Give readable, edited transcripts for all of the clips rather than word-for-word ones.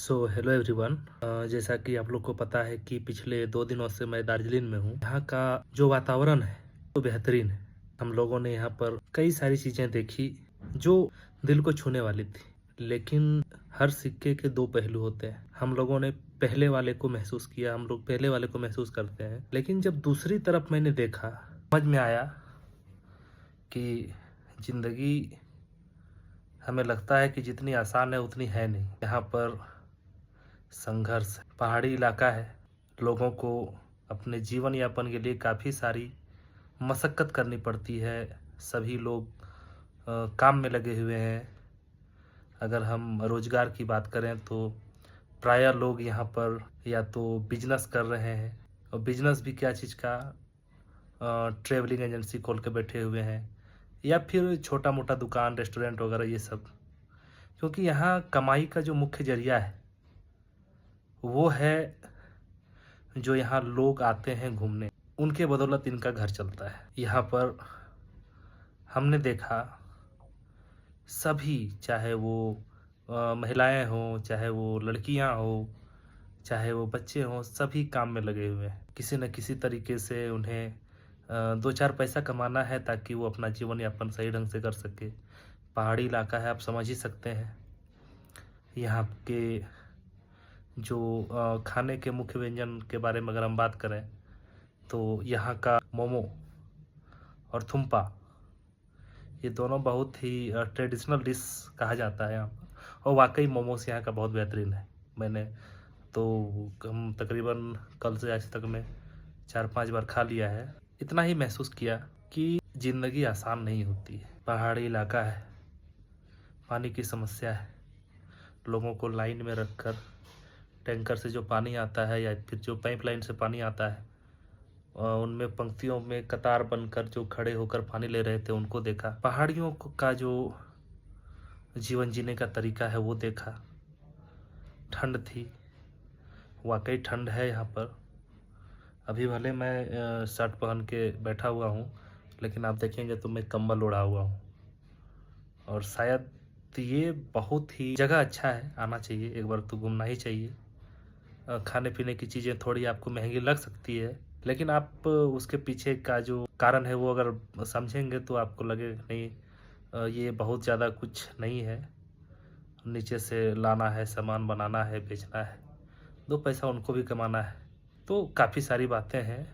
Hello everyone. जैसा कि आप लोग को पता है कि पिछले 2 दिनों से मैं दार्जिलिंग में हूँ। यहाँ का जो वातावरण है वो बेहतरीन है। हम लोगों ने यहाँ पर कई सारी चीज़ें देखी जो दिल को छूने वाली थी, लेकिन हर सिक्के के दो पहलू होते हैं। हम लोगों ने पहले वाले को महसूस किया, हम लोग पहले वाले को महसूस करते हैं, लेकिन जब दूसरी तरफ मैंने देखा, समझ में आया कि ज़िंदगी हमें लगता है कि जितनी आसान है उतनी है नहीं। यहाँ पर संघर्ष है। पहाड़ी इलाका है, लोगों को अपने जीवन यापन के लिए काफ़ी सारी मशक्क़त करनी पड़ती है। सभी लोग काम में लगे हुए हैं। अगर हम रोज़गार की बात करें तो प्रायः लोग यहाँ पर या तो बिजनेस कर रहे हैं, और बिजनेस भी क्या चीज़ का, ट्रैवलिंग एजेंसी खोल के बैठे हुए हैं, या फिर छोटा मोटा दुकान रेस्टोरेंट वगैरह ये सब। क्योंकि यहाँ कमाई का जो मुख्य ज़रिया है वो है, जो यहाँ लोग आते हैं घूमने, उनके बदौलत इनका घर चलता है। यहाँ पर हमने देखा सभी, चाहे वो महिलाएं हों, चाहे वो लड़कियां हों, चाहे वो बच्चे हों, सभी काम में लगे हुए हैं। किसी न किसी तरीके से उन्हें दो चार पैसा कमाना है ताकि वो अपना जीवन यापन सही ढंग से कर सके। पहाड़ी इलाका है, आप समझ ही सकते हैं। यहाँ के जो खाने के मुख्य व्यंजन के बारे में अगर हम बात करें तो यहाँ का मोमो और थुम्पा, ये दोनों बहुत ही ट्रेडिशनल डिश कहा जाता है यहाँ पर। और वाकई मोमोस यहाँ का बहुत बेहतरीन है। मैंने तो हम तकरीबन कल से आज तक में 4-5 बार खा लिया है। इतना ही महसूस किया कि ज़िंदगी आसान नहीं होती है। पहाड़ी इलाका है, पानी की समस्या है। लोगों को लाइन में रखकर टैंकर से जो पानी आता है या फिर जो पाइपलाइन से पानी आता है, उनमें पंक्तियों में कतार बनकर जो खड़े होकर पानी ले रहे थे उनको देखा। पहाड़ियों का जो जीवन जीने का तरीका है वो देखा। ठंड थी, वाकई ठंड है यहाँ पर। अभी भले मैं शर्ट पहन के बैठा हुआ हूँ, लेकिन आप देखेंगे तो मैं कंबल ओढ़ा हुआ हूँ। और शायद ये बहुत ही जगह अच्छा है, आना चाहिए, एक बार तो घूमना ही चाहिए। खाने पीने की चीज़ें थोड़ी आपको महंगी लग सकती है, लेकिन आप उसके पीछे का जो कारण है वो अगर समझेंगे तो आपको लगे नहीं, ये बहुत ज़्यादा कुछ नहीं है। नीचे से लाना है, सामान बनाना है, बेचना है, दो पैसा उनको भी कमाना है। तो काफ़ी सारी बातें हैं,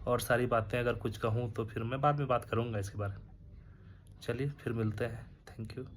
और सारी बातें अगर कुछ कहूँ तो फिर मैं बाद में बात करूँगा इसके बारे में। चलिए फिर मिलते हैं। Thank you.